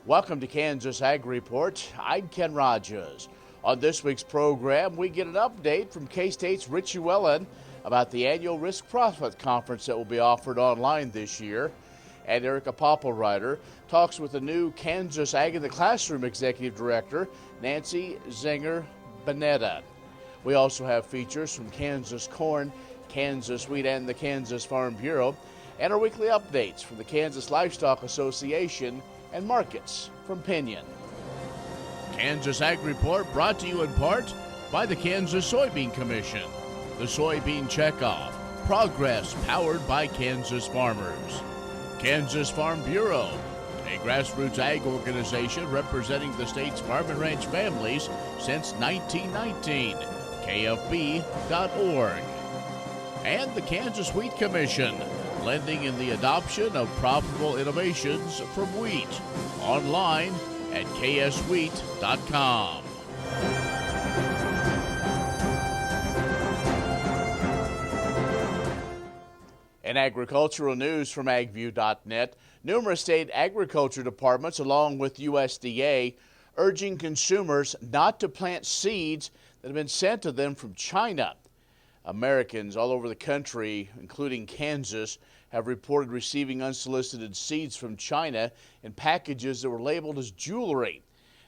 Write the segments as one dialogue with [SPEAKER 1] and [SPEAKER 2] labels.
[SPEAKER 1] Welcome to Kansas Ag Report. I'm Ken Rogers. On this week's program, we get an update from K-State's Rich Lewellen about the annual Risk Profit Conference that will be offered online this year. And Erika Poppelreiter talks with the new Kansas Ag in the Classroom Executive Director, Nancy Zenger-Beneda. We also have features from Kansas Corn, Kansas Wheat, and the Kansas Farm Bureau, and our weekly updates from the Kansas Livestock Association and markets from Pinion. Kansas Ag Report brought to you in part by the Kansas Soybean Commission, the Soybean Checkoff, progress powered by Kansas farmers. Kansas Farm Bureau, a grassroots ag organization representing the state's farm and ranch families since 1919, kfb.org. And the Kansas Wheat Commission, lending in the adoption of profitable innovations from wheat, online at kswheat.com. In agricultural news from agview.net, numerous state agriculture departments, along with USDA, urging consumers not to plant seeds that have been sent to them from China. Americans all over the country, including Kansas, have reported receiving unsolicited seeds from China in packages that were labeled as jewelry.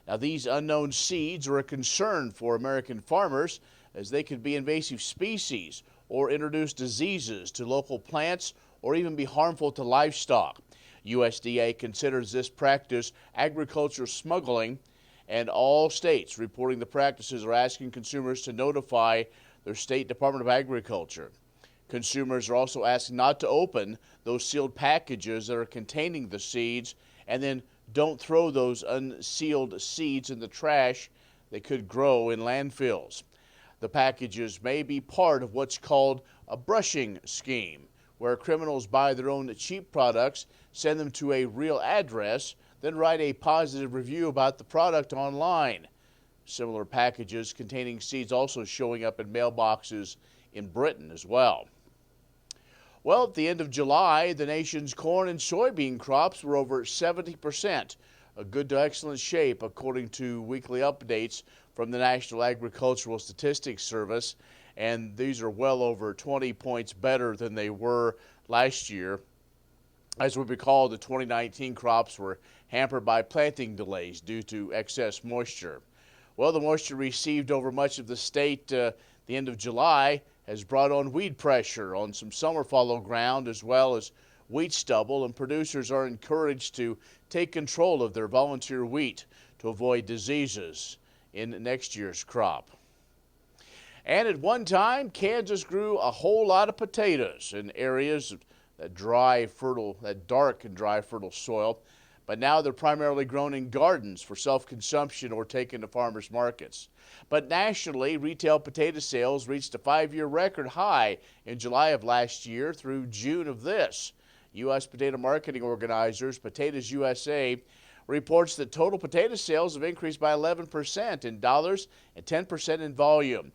[SPEAKER 1] Now, these unknown seeds are a concern for American farmers, as they could be invasive species or introduce diseases to local plants or even be harmful to livestock. USDA considers this practice agriculture smuggling, and all states reporting the practices are asking consumers to notify their state Department of Agriculture. Consumers are also asked not to open those sealed packages that are containing the seeds, and then don't throw those unsealed seeds in the trash. They could grow in landfills. The packages may be part of what's called a brushing scheme, where criminals buy their own cheap products, send them to a real address, then write a positive review about the product online. Similar packages containing seeds also showing up in mailboxes in Britain as well. Well, at the end of July, the nation's corn and soybean crops were over 70%, a good to excellent shape according to weekly updates from the National Agricultural Statistics Service, and these are well over 20 points better than they were last year. As we recall, the 2019 crops were hampered by planting delays due to excess moisture. Well, the moisture received over much of the state the end of July has brought on weed pressure on some summer fallow ground as well as wheat stubble, and producers are encouraged to take control of their volunteer wheat to avoid diseases in next year's crop. And at one time, Kansas grew a whole lot of potatoes in areas that dark and dry fertile soil. But now they're primarily grown in gardens for self-consumption or taken to farmers markets. But nationally, retail potato sales reached a 5-year record high in July of last year through June of this. U.S. potato marketing organizers, Potatoes USA, reports that total potato sales have increased by 11% in dollars and 10% in volume.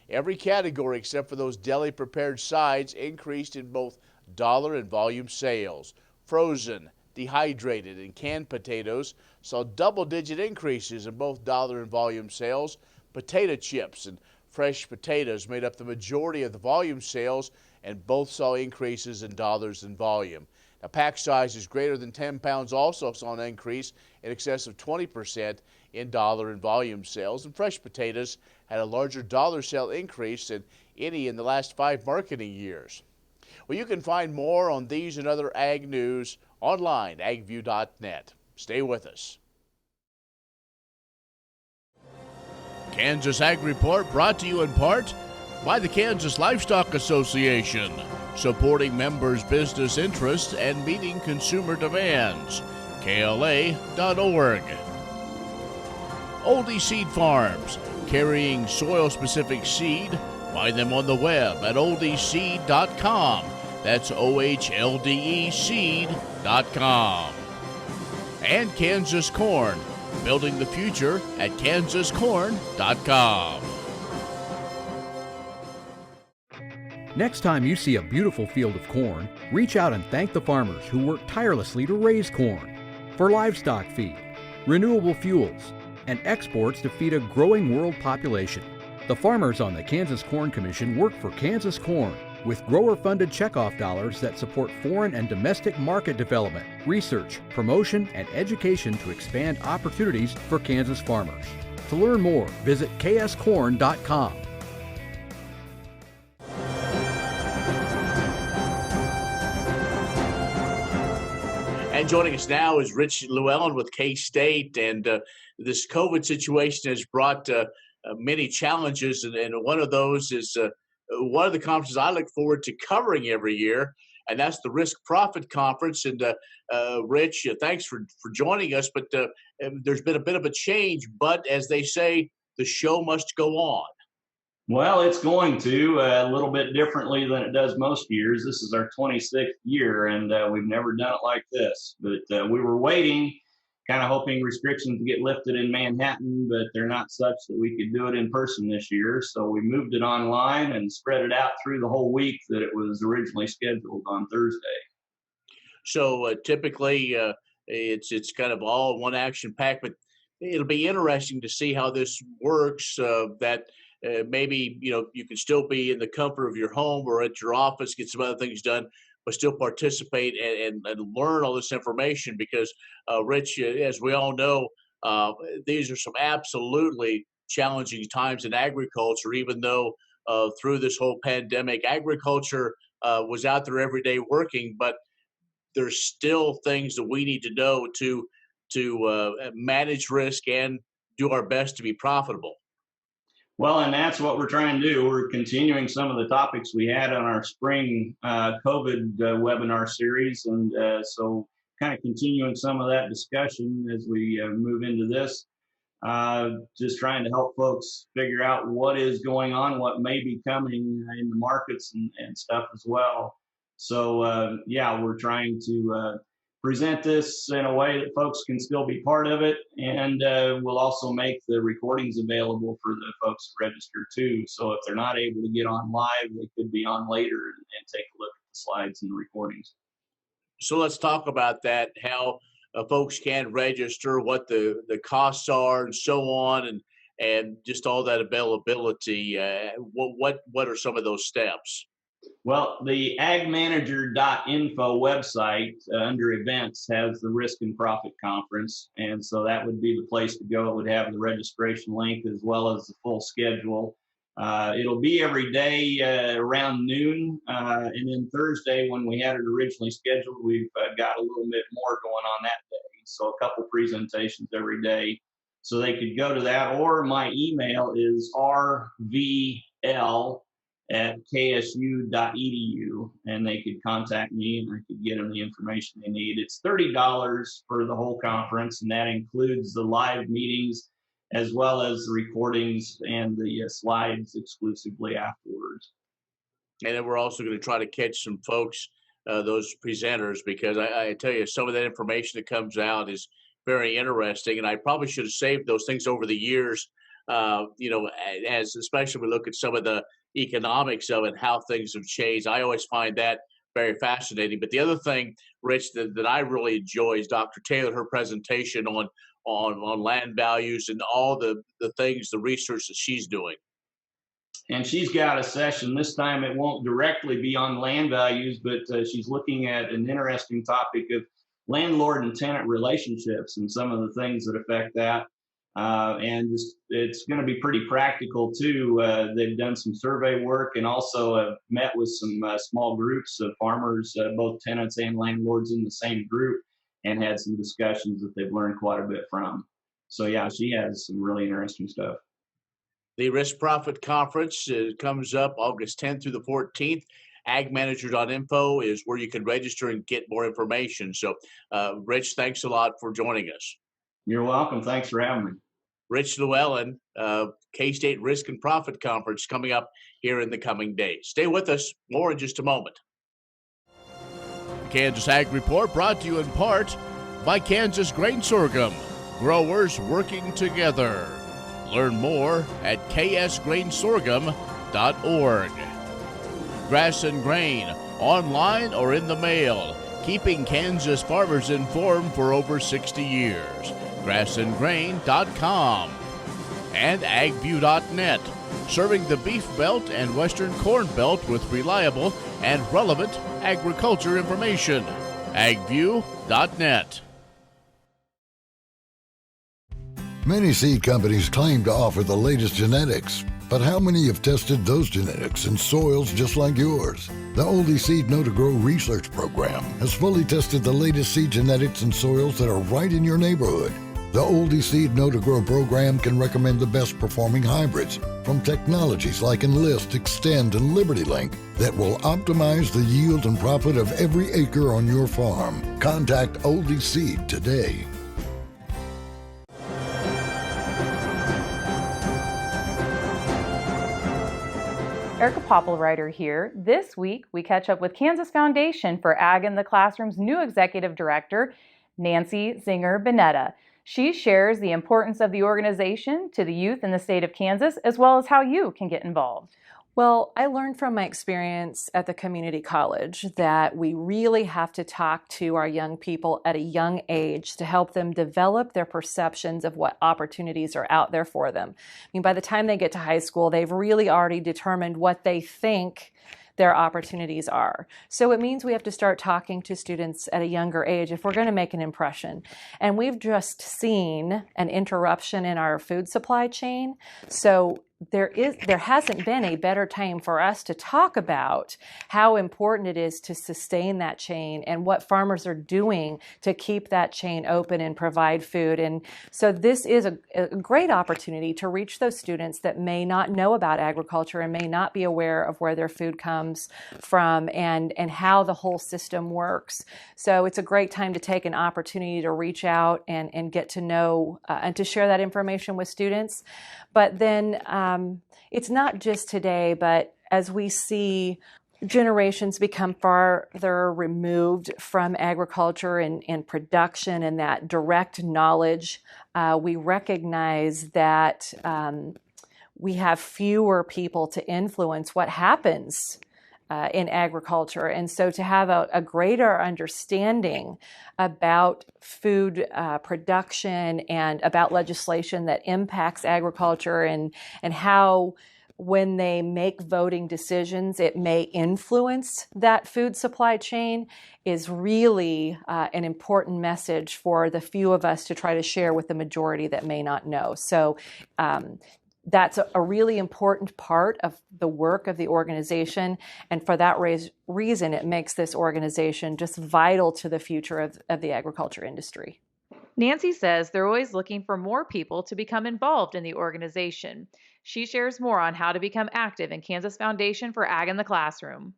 [SPEAKER 1] Every category except for those deli-prepared sides increased in both dollar and volume sales. Frozen, dehydrated, and canned potatoes saw double-digit increases in both dollar and volume sales. Potato chips and fresh potatoes made up the majority of the volume sales, and both saw increases in dollars and volume. Now, pack sizes greater than 10 pounds also saw an increase in excess of 20% in dollar and volume sales, and fresh potatoes had a larger dollar sale increase than any in the last 5 marketing years. Well, you can find more on these and other ag news online, agview.net. Stay with us. Kansas Ag Report brought to you in part by the Kansas Livestock Association, supporting members' business interests and meeting consumer demands. KLA.org. Oldie Seed Farms, carrying soil-specific seed. Find them on the web at oldieseed.com. That's OHLDE seed.com. And Kansas Corn, building the future at kansascorn.com.
[SPEAKER 2] Next time you see a beautiful field of corn, reach out and thank the farmers who work tirelessly to raise corn. For livestock feed, renewable fuels, and exports to feed a growing world population. The farmers on the Kansas Corn Commission work for Kansas Corn with grower-funded checkoff dollars that support foreign and domestic market development, research, promotion, and education to expand opportunities for Kansas farmers. To learn more, visit kscorn.com.
[SPEAKER 1] And joining us now is Rich Lewellen with K-State, and this COVID situation has brought many challenges, and one of those is one of the conferences I look forward to covering every year, and that's the Risk Profit Conference. And Rich, thanks for joining us, but there's been a bit of a change, but as they say, the show must go on.
[SPEAKER 3] Well, it's going to a little bit differently than it does most years. This is our 26th year, and we've never done it like this. But we were waiting, kind of hoping restrictions get lifted in Manhattan, but they're not such that we could do it in person this year. So we moved it online and spread it out through the whole week that it was originally scheduled on Thursday.
[SPEAKER 1] So typically it's kind of all one action pack, but it'll be interesting to see how this works. Maybe you can still be in the comfort of your home or at your office, get some other things done, but still participate and learn all this information. Because Rich, as we all know, these are some absolutely challenging times in agriculture. Even though through this whole pandemic, agriculture was out there every day working, but there's still things that we need to know to manage risk and do our best to be profitable.
[SPEAKER 3] Well, and that's what we're trying to do. We're continuing some of the topics we had on our spring COVID webinar series. And so kind of continuing some of that discussion as we move into this, just trying to help folks figure out what is going on, what may be coming in the markets and stuff as well. So, we're trying to present this in a way that folks can still be part of it, and we'll also make the recordings available for the folks that register too. So if they're not able to get on live, they could be on later and take a look at the slides and the recordings.
[SPEAKER 1] So let's talk about that, how folks can register, what the costs are and so on, and just all that availability. What are some of those steps?
[SPEAKER 3] Well, the agmanager.info website under events has the Risk and Profit Conference. And so that would be the place to go. It would have the registration link as well as the full schedule. It'll be every day around noon. And then Thursday, when we had it originally scheduled, we've got a little bit more going on that day. So a couple presentations every day. So they could go to that, or my email is rvl@ksu.edu, and they could contact me and I could get them the information they need. It's $30 for the whole conference, and that includes the live meetings as well as the recordings and the slides exclusively afterwards.
[SPEAKER 1] And then we're also going to try to catch some folks, those presenters, because I tell you, some of that information that comes out is very interesting, and I probably should have saved those things over the years, as especially we look at some of the economics of it, how things have changed. I always find that very fascinating. But the other thing, Rich, that I really enjoy is Dr. Taylor, her presentation on land values and all the things, the research that she's doing.
[SPEAKER 3] And she's got a session this time. It won't directly be on land values, but she's looking at an interesting topic of landlord and tenant relationships and some of the things that affect that. And it's going to be pretty practical too. They've done some survey work and also have met with some small groups of farmers, both tenants and landlords in the same group, and had some discussions that they've learned quite a bit from. So yeah, she has some really interesting stuff.
[SPEAKER 1] The Risk Profit Conference comes up August 10th through the 14th. Agmanager.info is where you can register and get more information. So, Rich, thanks a lot for joining us.
[SPEAKER 3] You're welcome. Thanks for having me.
[SPEAKER 1] Rich Lewellen, K-State Risk and Profit Conference coming up here in the coming days. Stay with us. More in just a moment. The Kansas Ag Report brought to you in part by Kansas Grain Sorghum. Growers working together. Learn more at ksgrainsorghum.org. Grass and Grain, online or in the mail, keeping Kansas farmers informed for over 60 years. grassandgrain.com, and agview.net, serving the Beef Belt and Western Corn Belt with reliable and relevant agriculture information. agview.net.
[SPEAKER 4] Many seed companies claim to offer the latest genetics, but how many have tested those genetics in soils just like yours? The Oldie Seed Know to Grow research program has fully tested the latest seed genetics in soils that are right in your neighborhood. The Oldie Seed Know to Grow program can recommend the best performing hybrids from technologies like Enlist, Extend, and Liberty Link that will optimize the yield and profit of every acre on your farm. Contact Oldie Seed today.
[SPEAKER 5] Erika Poppelreiter here. This week, we catch up with Kansas Foundation for Ag in the Classroom's new Executive Director, Nancy Zenger-Beneda. She shares the importance of the organization to the youth in the state of Kansas, as well as how you can get involved.
[SPEAKER 6] Well, I learned from my experience at the community college that we really have to talk to our young people at a young age to help them develop their perceptions of what opportunities are out there for them. I mean, by the time they get to high school, they've really already determined what they think their opportunities are. So it means we have to start talking to students at a younger age if we're going to make an impression. And we've just seen an interruption in our food supply chain. So there hasn't been a better time for us to talk about how important it is to sustain that chain and what farmers are doing to keep that chain open and provide food. And so this is a great opportunity to reach those students that may not know about agriculture and may not be aware of where their food comes from and how the whole system works. So it's a great time to take an opportunity to reach out and get to know and to share that information with students. But then it's not just today, but as we see generations become farther removed from agriculture and production and that direct knowledge, we recognize that we have fewer people to influence what happens in agriculture. And so to have a greater understanding about food production and about legislation that impacts agriculture and how when they make voting decisions, it may influence that food supply chain is really an important message for the few of us to try to share with the majority that may not know. So that's a really important part of the work of the organization. And for that reason, it makes this organization just vital to the future of the agriculture industry.
[SPEAKER 7] Nancy says they're always looking for more people to become involved in the organization. She shares more on how to become active in Kansas Foundation for Ag in the Classroom.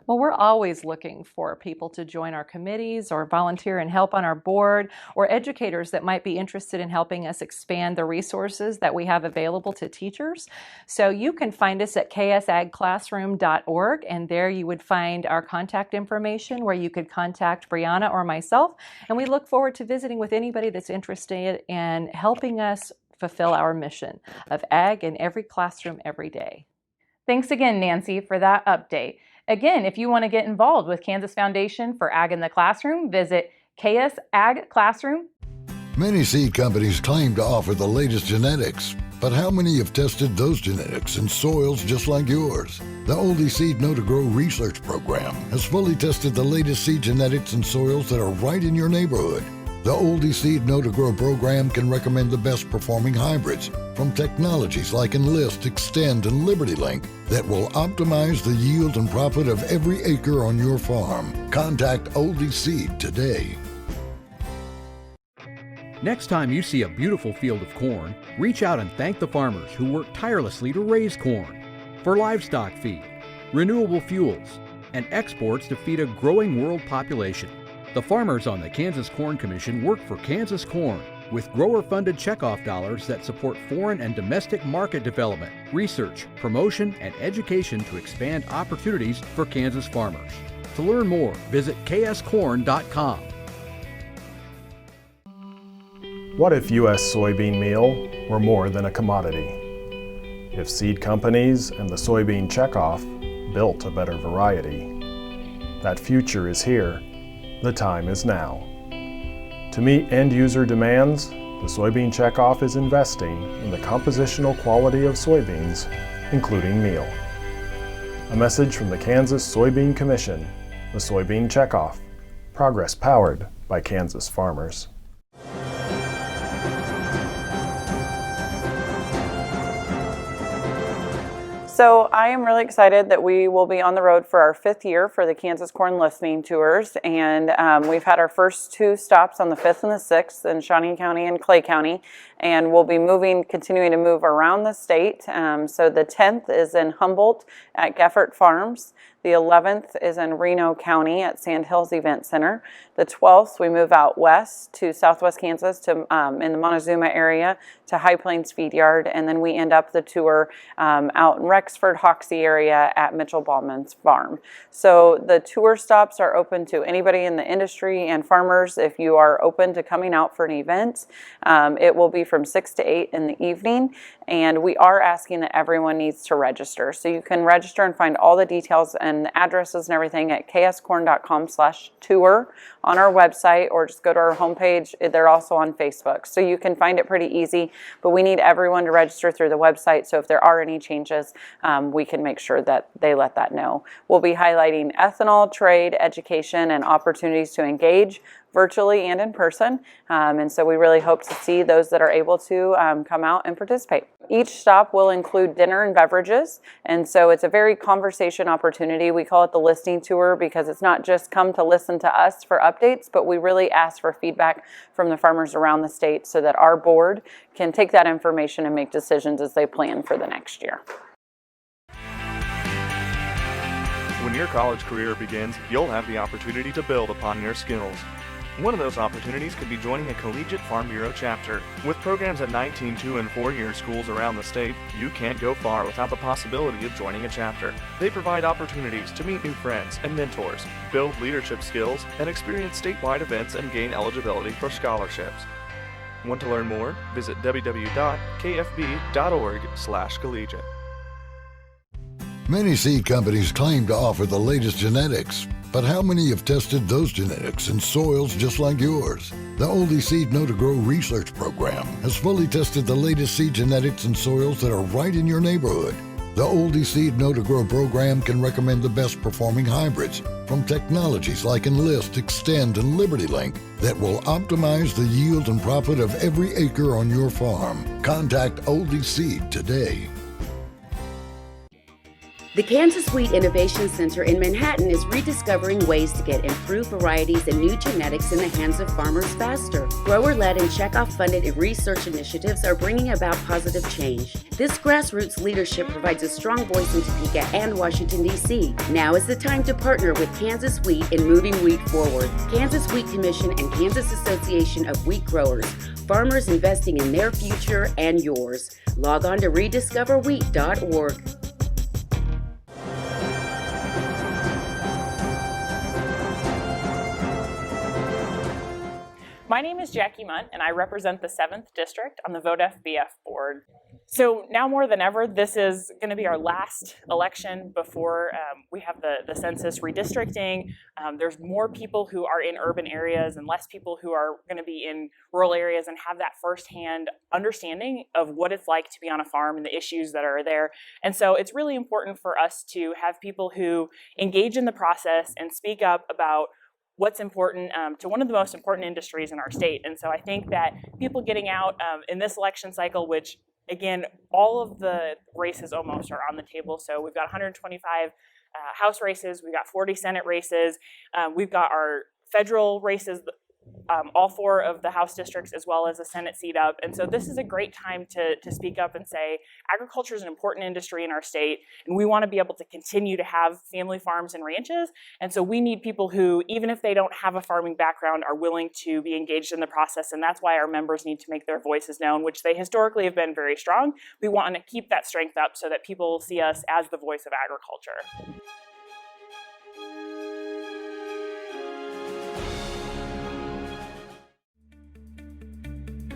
[SPEAKER 6] Well, we're always looking for people to join our committees or volunteer and help on our board, or educators that might be interested in helping us expand the resources that we have available to teachers. So you can find us at ksagclassroom.org, and there you would find our contact information where you could contact Brianna or myself. And we look forward to visiting with anybody that's interested in helping us fulfill our mission of ag in every classroom every day.
[SPEAKER 5] Thanks again, Nancy, for that update. Again, if you want to get involved with Kansas Foundation for Ag in the Classroom, visit KS Ag Classroom.
[SPEAKER 4] Many seed companies claim to offer the latest genetics, but how many have tested those genetics in soils just like yours? The Oldie Seed Know to Grow research program has fully tested the latest seed genetics in soils that are right in your neighborhood. The Oldie Seed Know to Grow program can recommend the best performing hybrids from technologies like Enlist, Extend, and Liberty Link that will optimize the yield and profit of every acre on your farm. Contact Oldie Seed today.
[SPEAKER 2] Next time you see a beautiful field of corn, reach out and thank the farmers who work tirelessly to raise corn for livestock feed, renewable fuels, and exports to feed a growing world population. The farmers on the Kansas Corn Commission work for Kansas Corn with grower-funded checkoff dollars that support foreign and domestic market development, research, promotion, and education to expand opportunities for Kansas farmers. To learn more, visit kscorn.com.
[SPEAKER 8] What if U.S. soybean meal were more than a commodity? If seed companies and the soybean checkoff built a better variety? That future is here. The time is now. To meet end-user demands, The soybean checkoff is investing in the compositional quality of soybeans, including meal. A message from the Kansas Soybean Commission, the Soybean Checkoff, progress powered by Kansas farmers.
[SPEAKER 9] So I am really excited that we will be on the road for our 5th year for the Kansas Corn Listening Tours, and we've had our first 2 stops on the 5th and the 6th in Shawnee County and Clay County, and we'll be continuing to move around the state. So the 10th is in Humboldt at Geffert Farms. The 11th is in Reno County at Sand Hills Event Center. The 12th, we move out west to southwest Kansas to in the Montezuma area to High Plains Feed Yard, and then we end up the tour out in Rexford, Hoxie area at Mitchell Ballman's farm. So the tour stops are open to anybody in the industry and farmers. If you are open to coming out for an event, it will be from 6 to 8 in the evening, and we are asking that everyone needs to register. So you can register and find all the details and the addresses and everything at kscorn.com/tour on our website, or just go to our homepage. They're also on Facebook, so you can find it pretty easy, but we need everyone to register through the website, so if there are any changes, we can make sure that they let that know. We'll be highlighting ethanol, trade, education, and opportunities to engage virtually and in person, and so we really hope to see those that are able to come out and participate. Each stop will include dinner and beverages, and so it's a very conversation opportunity. We call it the listening tour because it's not just come to listen to us for updates, but we really ask for feedback from the farmers around the state so that our board can take that information and make decisions as they plan for the next year.
[SPEAKER 10] When your college career begins, you'll have the opportunity to build upon your skills. One of those opportunities could be joining a collegiate Farm Bureau chapter. With programs at 19, 2, and 4-year schools around the state, you can't go far without the possibility of joining a chapter. They provide opportunities to meet new friends and mentors, build leadership skills, and experience statewide events and gain eligibility for scholarships. Want to learn more? Visit www.kfb.org/collegiate.
[SPEAKER 4] Many seed companies claim to offer the latest genetics, but how many have tested those genetics in soils just like yours? The Oldie Seed Know to Grow research program has fully tested the latest seed genetics in soils that are right in your neighborhood. The Oldie Seed Know to Grow program can recommend the best performing hybrids from technologies like Enlist, Extend, and LibertyLink that will optimize the yield and profit of every acre on your farm. Contact Oldie Seed today.
[SPEAKER 11] The Kansas Wheat Innovation Center in Manhattan is rediscovering ways to get improved varieties and new genetics in the hands of farmers faster. Grower-led and checkoff-funded research initiatives are bringing about positive change. This grassroots leadership provides a strong voice in Topeka and Washington, D.C. Now is the time to partner with Kansas Wheat in moving wheat forward. Kansas Wheat Commission and Kansas Association of Wheat Growers. Farmers investing in their future and yours. Log on to rediscoverwheat.org.
[SPEAKER 12] My name is Jackie Munt, and I represent the 7th District on the Vote FBF board. So now more than ever, this is going to be our last election before we have the census redistricting. There's more people who are in urban areas and less people who are going to be in rural areas and have that firsthand understanding of what it's like to be on a farm and the issues that are there. And so it's really important for us to have people who engage in the process and speak up about what's important to one of the most important industries in our state. And so I think that people getting out in this election cycle, which again, all of the races almost are on the table. So we've got 125 House races, we've got 40 Senate races, we've got our federal races, all 4 of the House districts as well as a Senate seat up. And so this is a great time to speak up and say agriculture is an important industry in our state, and we want to be able to continue to have family farms and ranches. And so we need people who, even if they don't have a farming background, are willing to be engaged in the process. And that's why our members need to make their voices known, which they historically have been very strong. We want to keep that strength up so that people see us as the voice of agriculture.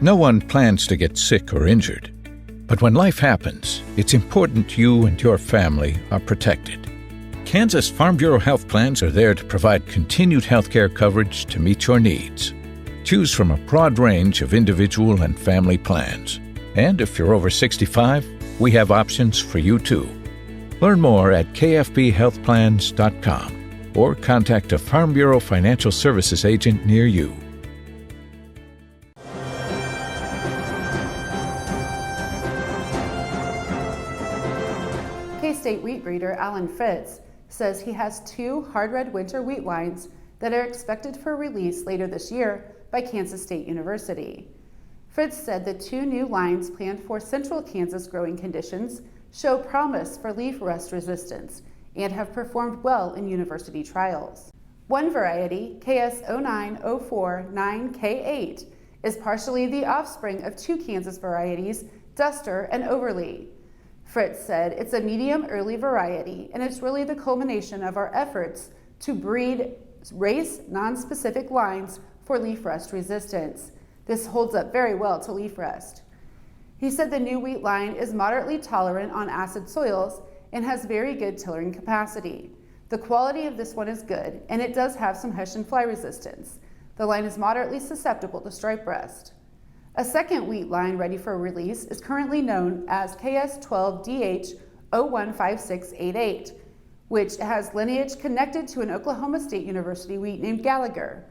[SPEAKER 13] No one plans to get sick or injured, but when life happens, it's important you and your family are protected. Kansas Farm Bureau health plans are there to provide continued health care coverage to meet your needs. Choose from a broad range of individual and family plans. And if you're over 65, we have options for you too. Learn more at kfbhealthplans.com or contact a Farm Bureau Financial Services agent near you.
[SPEAKER 14] K-State wheat breeder Alan Fritz says he has 2 hard red winter wheat lines that are expected for release later this year by Kansas State University. Fritz said the 2 new lines planned for central Kansas growing conditions show promise for leaf rust resistance and have performed well in university trials. One variety, KS09049K8, is partially the offspring of 2 Kansas varieties, Duster and Overly. Fritz said it's a medium early variety and it's really the culmination of our efforts to breed race non-specific lines for leaf rust resistance. This holds up very well to leaf rust. He said the new wheat line is moderately tolerant on acid soils and has very good tillering capacity. The quality of this one is good and it does have some hush and fly resistance. The line is moderately susceptible to stripe rust. A second wheat line ready for release is currently known as KS12DH015688, which has lineage connected to an Oklahoma State University wheat named Gallagher.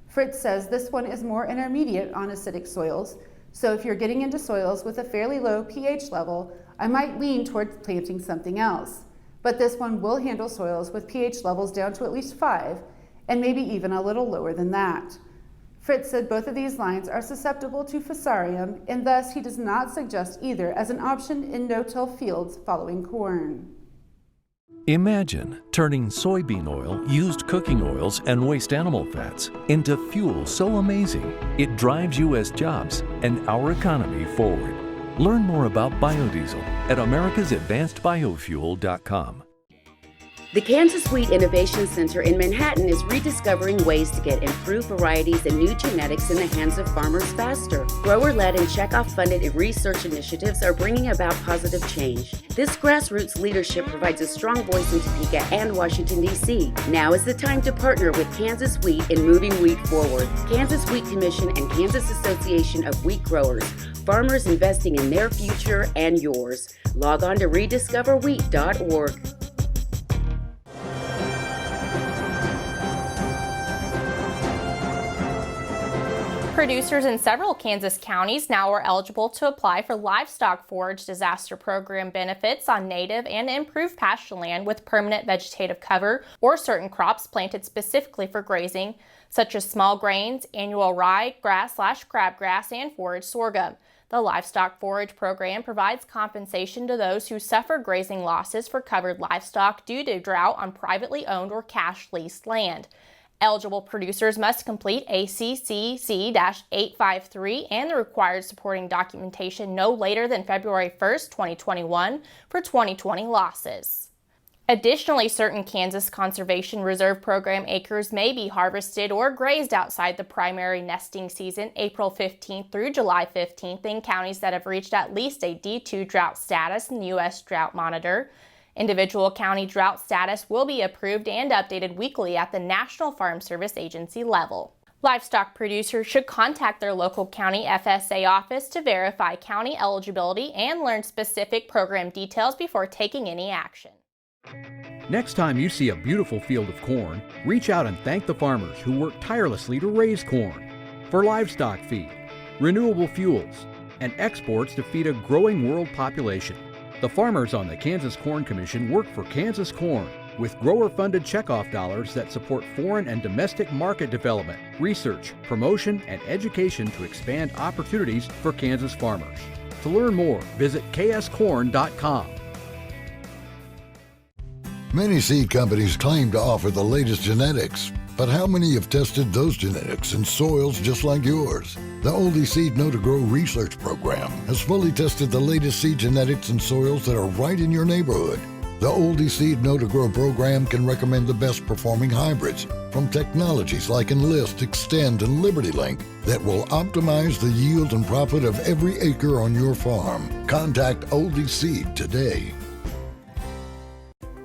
[SPEAKER 14] Fritz says this one is more intermediate on acidic soils, so if you're getting into soils with a fairly low pH level, I might lean towards planting something else. But this one will handle soils with pH levels down to at least 5, and maybe even a little lower than that. Fritz said both of these lines are susceptible to fusarium, and thus he does not suggest either as an option in no-till fields following corn.
[SPEAKER 15] Imagine turning soybean oil, used cooking oils, and waste animal fats into fuel so amazing it drives U.S. jobs and our economy forward. Learn more about biodiesel at americasadvancedbiofuel.com.
[SPEAKER 11] The Kansas Wheat Innovation Center in Manhattan is rediscovering ways to get improved varieties and new genetics in the hands of farmers faster. Grower-led and checkoff-funded research initiatives are bringing about positive change. This grassroots leadership provides a strong voice in Topeka and Washington, D.C. Now is the time to partner with Kansas Wheat in moving wheat forward. Kansas Wheat Commission and Kansas Association of Wheat Growers. Farmers investing in their future and yours. Log on to rediscoverwheat.org.
[SPEAKER 16] Producers in several Kansas counties now are eligible to apply for livestock forage disaster program benefits on native and improved pasture land with permanent vegetative cover or certain crops planted specifically for grazing, such as small grains, annual rye, grass/crabgrass, and forage sorghum. The livestock forage program provides compensation to those who suffer grazing losses for covered livestock due to drought on privately owned or cash leased land. Eligible producers must complete ACCC-853 and the required supporting documentation no later than February 1st, 2021 for 2020 losses. Additionally, certain Kansas Conservation Reserve Program acres may be harvested or grazed outside the primary nesting season April 15th through July 15th in counties that have reached at least a D2 drought status in the U.S. Drought Monitor. Individual county drought status will be approved and updated weekly at the National Farm Service Agency level. Livestock producers should contact their local county FSA office to verify county eligibility and learn specific program details before taking any action.
[SPEAKER 2] Next time you see a beautiful field of corn, reach out and thank the farmers who work tirelessly to raise corn. For livestock feed, renewable fuels, and exports to feed a growing world population. The farmers on the Kansas Corn Commission work for Kansas Corn with grower-funded checkoff dollars that support foreign and domestic market development, research, promotion, and education to expand opportunities for Kansas farmers. To learn more, visit kscorn.com.
[SPEAKER 4] Many seed companies claim to offer the latest genetics, but how many have tested those genetics in soils just like yours? The Oldie Seed Know to Grow research program has fully tested the latest seed genetics in soils that are right in your neighborhood. The Oldie Seed Know to Grow program can recommend the best performing hybrids from technologies like Enlist, Extend, and LibertyLink that will optimize the yield and profit of every acre on your farm. Contact Oldie Seed today.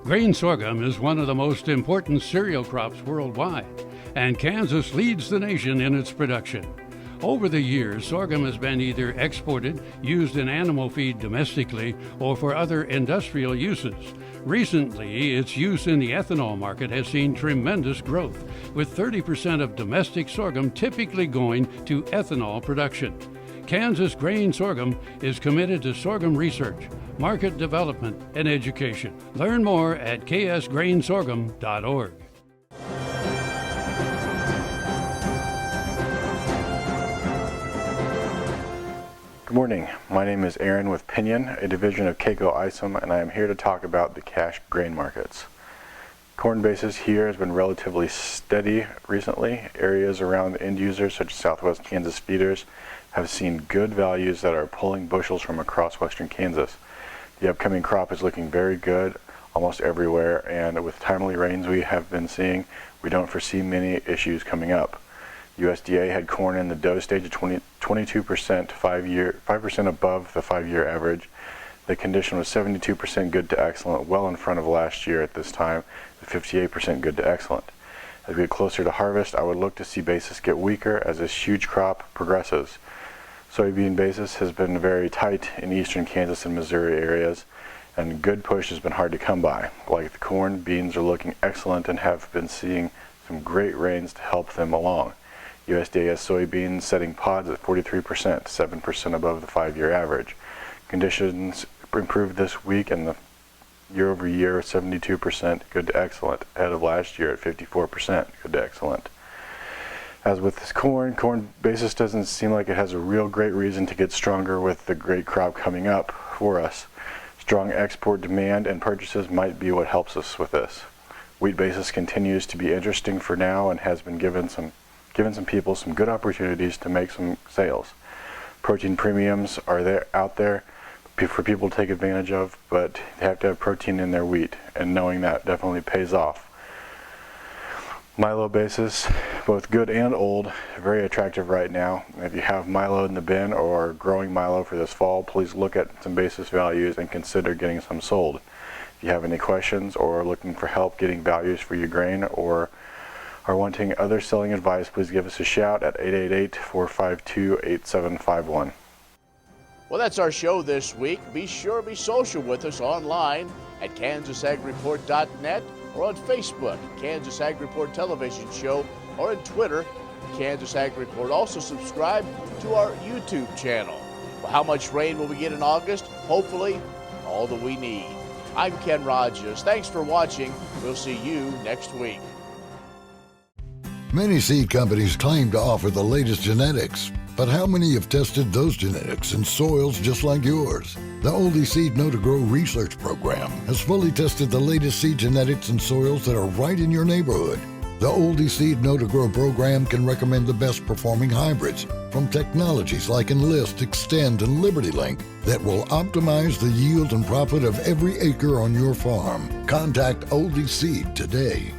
[SPEAKER 17] Grain sorghum is one of the most important cereal crops worldwide, and Kansas leads the nation in its production. Over the years, sorghum has been either exported, used in animal feed domestically, or for other industrial uses. Recently, its use in the ethanol market has seen tremendous growth, with 30% of domestic sorghum typically going to ethanol production. Kansas Grain Sorghum is committed to sorghum research, market development, and education. Learn more at ksgrainsorghum.org.
[SPEAKER 18] Good morning. My name is Aaron with Pinion, a division of Keiko Isom, and I am here to talk about the cash grain markets. Corn basis here has been relatively steady recently. Areas around the end users, such as Southwest Kansas feeders, have seen good values that are pulling bushels from across western Kansas. The upcoming crop is looking very good almost everywhere, and with timely rains we have been seeing, we don't foresee many issues coming up. USDA had corn in the dough stage at 22%, 5% above the 5-year average. The condition was 72% good to excellent, well in front of last year at this time, 58% good to excellent. As we get closer to harvest, I would look to see basis get weaker as this huge crop progresses. Soybean basis has been very tight in eastern Kansas and Missouri areas, and good push has been hard to come by. Like the corn, beans are looking excellent and have been seeing some great rains to help them along. USDA has soybeans setting pods at 43%, 7% above the 5-year average. Conditions improved this week, and the year over year 72% good to excellent, ahead of last year at 54% good to excellent. As with this corn basis doesn't seem like it has a real great reason to get stronger with the great crop coming up for us. Strong export demand and purchases might be what helps us with this. Wheat basis continues to be interesting for now and has been given some people some good opportunities to make some sales. Protein premiums are out there for people to take advantage of, but they have to have protein in their wheat, and knowing that definitely pays off. Milo basis, both good and old, very attractive right now. If you have Milo in the bin or growing Milo for this fall, please look at some basis values and consider getting some sold. If you have any questions or are looking for help getting values for your grain or are wanting other selling advice, please give us a shout at 888-452-8751.
[SPEAKER 1] Well, that's our show this week. Be sure to be social with us online at kansasagreport.net or on Facebook, Kansas Ag Report Television Show, or on Twitter, Kansas Ag Report. Also subscribe to our YouTube channel. Well, how much rain will we get in August? Hopefully, all that we need. I'm Ken Rogers. Thanks for watching. We'll see you next week.
[SPEAKER 4] Many seed companies claim to offer the latest genetics, but how many have tested those genetics in soils just like yours? The Oldie Seed Know to Grow research program has fully tested the latest seed genetics in soils that are right in your neighborhood. The Oldie Seed Know to Grow program can recommend the best performing hybrids from technologies like Enlist, Extend, and Liberty Link that will optimize the yield and profit of every acre on your farm. Contact Oldie Seed today.